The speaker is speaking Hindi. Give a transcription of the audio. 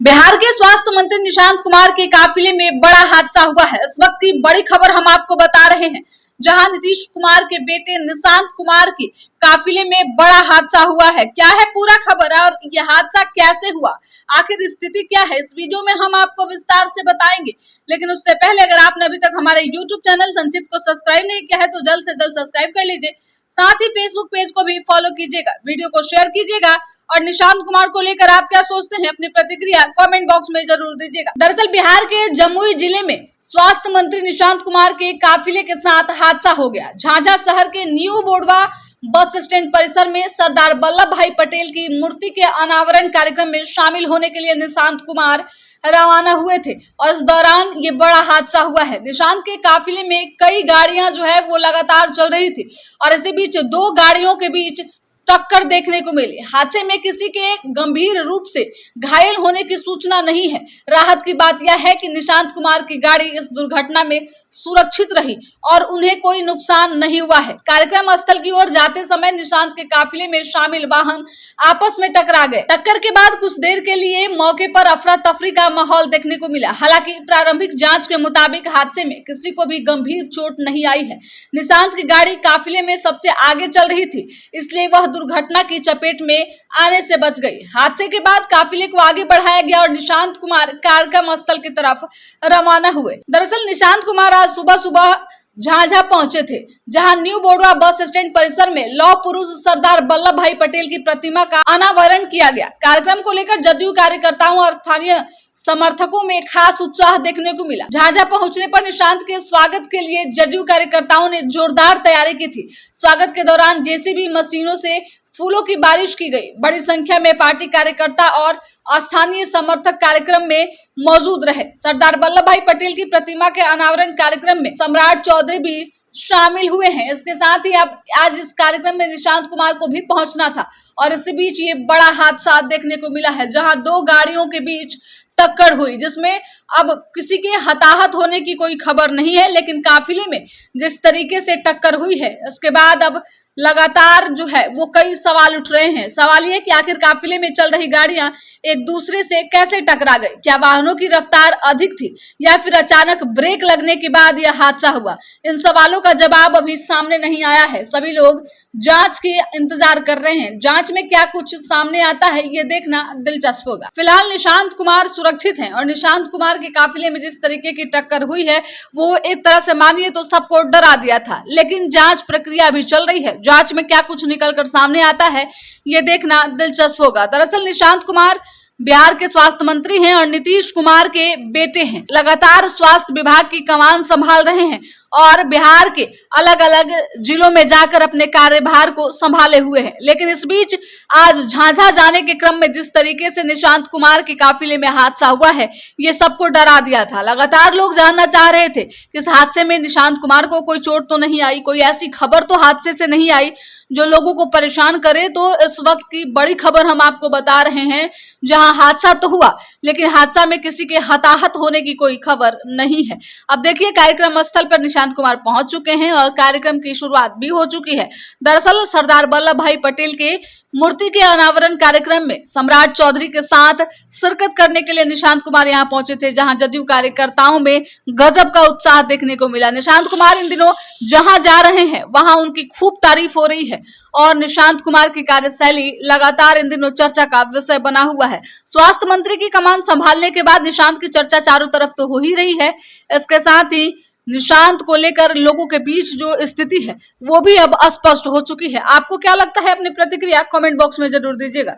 बिहार के स्वास्थ्य मंत्री निशांत कुमार के काफिले में बड़ा हादसा हुआ है। इस वक्त की बड़ी खबर हम आपको बता रहे हैं, जहां नीतीश कुमार के बेटे निशांत कुमार के काफिले में बड़ा हादसा हुआ है। क्या है पूरा खबर और यह हादसा कैसे हुआ, आखिर स्थिति क्या है, इस वीडियो में हम आपको विस्तार से बताएंगे। लेकिन उससे पहले अगर आपने अभी तक हमारे YouTube चैनल संक्षिप्त को सब्सक्राइब नहीं किया है तो जल्द से जल्द सब्सक्राइब कर लीजिए। साथ ही Facebook पेज को भी फॉलो कीजिएगा, वीडियो को शेयर कीजिएगा और निशांत कुमार को लेकर आप क्या सोचते हैं अपनी प्रतिक्रिया कमेंट बॉक्स में जरूर दीजिएगा। दरअसल बिहार के जमुई जिले में स्वास्थ्य मंत्री निशांत कुमार के काफिले के साथ हादसा हो गया। झाझा शहर के न्यू बोडवा बस स्टैंड परिसर में सरदार वल्लभ भाई पटेल की मूर्ति के अनावरण कार्यक्रम में शामिल होने के लिए निशांत कुमार रवाना हुए थे और इस दौरान ये बड़ा हादसा हुआ है। निशांत के काफिले में कई गाड़ियां जो है वो लगातार चल रही थी और इसी बीच दो गाड़ियों के बीच टक्कर देखने को मिली। हादसे में किसी के गंभीर रूप से घायल होने की सूचना नहीं है। राहत की बात यह है कि निशांत कुमार की गाड़ी इस दुर्घटना में सुरक्षित रही और उन्हें कोई नुकसान नहीं हुआ है। कार्यक्रम स्थल की ओर जाते समय निशांत के काफिले में शामिल वाहन आपस में टकरा गए। टक्कर के बाद कुछ देर के लिए मौके पर अफरा तफरी का माहौल देखने को मिला। हालांकि प्रारंभिक जांच के मुताबिक हादसे में किसी को भी गंभीर चोट नहीं आई है। निशांत की गाड़ी काफिले में सबसे आगे चल रही थी, इसलिए वह दुर्घटना की चपेट में आने से बच गई। हादसे के बाद काफिले को आगे बढ़ाया गया और निशांत कुमार कार्यक्रम स्थल की तरफ रवाना हुए। दरअसल निशांत कुमार आज सुबह झाझा पहुंचे थे, जहां न्यू बोडवा बस स्टैंड परिसर में लौह पुरुष सरदार वल्लभ भाई पटेल की प्रतिमा का अनावरण किया गया। कार्यक्रम को लेकर जदयू कार्यकर्ताओं और स्थानीय समर्थकों में खास उत्साह देखने को मिला। झाझा पहुंचने पर निशांत के स्वागत के लिए जदयू कार्यकर्ताओं ने जोरदार तैयारी की थी। स्वागत के दौरान जेसीबी मशीनों से फूलों की बारिश की गई। बड़ी संख्या में पार्टी कार्यकर्ता और स्थानीय समर्थक कार्यक्रम में मौजूद रहे। सरदार वल्लभ भाई पटेल की प्रतिमा के अनावरण कार्यक्रम में सम्राट चौधरी भी शामिल हुए हैं। इसके साथ ही अब आज इस कार्यक्रम में निशांत कुमार को भी पहुंचना था और इसी बीच ये बड़ा हादसा देखने को मिला है, जहां दो गाड़ियों के बीच टक्कर हुई, जिसमें अब किसी के हताहत होने की कोई खबर नहीं है। लेकिन काफिले में जिस तरीके से टक्कर हुई है, इसके बाद अब लगातार जो है वो कई सवाल उठ रहे हैं। सवाल ये कि आखिर काफिले में चल रही गाड़ियां एक दूसरे से कैसे टकरा गई? क्या वाहनों की रफ्तार अधिक थी या फिर अचानक ब्रेक लगने के बाद यह हादसा हुआ? इन सवालों का जवाब अभी सामने नहीं आया है। सभी लोग जांच के इंतजार कर रहे हैं। जांच में क्या कुछ सामने आता है ये देखना दिलचस्प होगा। फिलहाल निशांत कुमार सुरक्षित हैं और निशांत कुमार के काफिले में जिस तरीके की टक्कर हुई है वो एक तरह से मानिए तो सबको डरा दिया था। लेकिन जांच प्रक्रिया अभी चल रही है। जांच में क्या कुछ निकलकर सामने आता है ये देखना दिलचस्प होगा। दरअसल निशांत कुमार बिहार के स्वास्थ्य मंत्री हैं और नीतीश कुमार के बेटे हैं। लगातार स्वास्थ्य विभाग की कमान संभाल रहे हैं और बिहार के अलग अलग जिलों में जाकर अपने कार्यभार को संभाले हुए हैं। लेकिन इस बीच आज झाझा जाने के क्रम में जिस तरीके से निशांत कुमार के काफिले में हादसा हुआ है, ये सबको डरा दिया था। लगातार लोग जानना चाह रहे थे कि इस हादसे में निशांत कुमार को कोई चोट तो नहीं आई, कोई ऐसी खबर तो हादसे से नहीं आई जो लोगों को परेशान करे। तो इस वक्त की बड़ी खबर हम आपको बता रहे हैं, जहां हादसा तो हुआ लेकिन हादसा में किसी के हताहत होने की कोई खबर नहीं है। अब देखिए कार्यक्रम स्थल पर निशांत कुमार पहुंच चुके हैं और कार्यक्रम की शुरुआत भी हो चुकी है। दरअसल सरदार वल्लभ भाई पटेल के मूर्ति के अनावरण कार्यक्रम में सम्राट चौधरी के साथ शिरकत करने के लिए निशांत कुमार यहां पहुंचे थे, जहां जदयू कार्यकर्ताओं में गजब का उत्साह देखने को मिला। निशांत कुमार इन दिनों जहां जा रहे हैं वहां उनकी खूब तारीफ हो रही है और निशांत कुमार की कार्यशैली लगातार इन दिनों चर्चा का विषय बना हुआ है। स्वास्थ्य मंत्री की कमान संभालने के बाद निशांत की चर्चा चारों तरफ तो हो ही रही है। इसके साथ ही निशांत को लेकर लोगों के बीच जो स्थिति है वो भी अब स्पष्ट हो चुकी है। आपको क्या लगता है? अपनी प्रतिक्रिया कमेंट बॉक्स में जरूर दीजिएगा।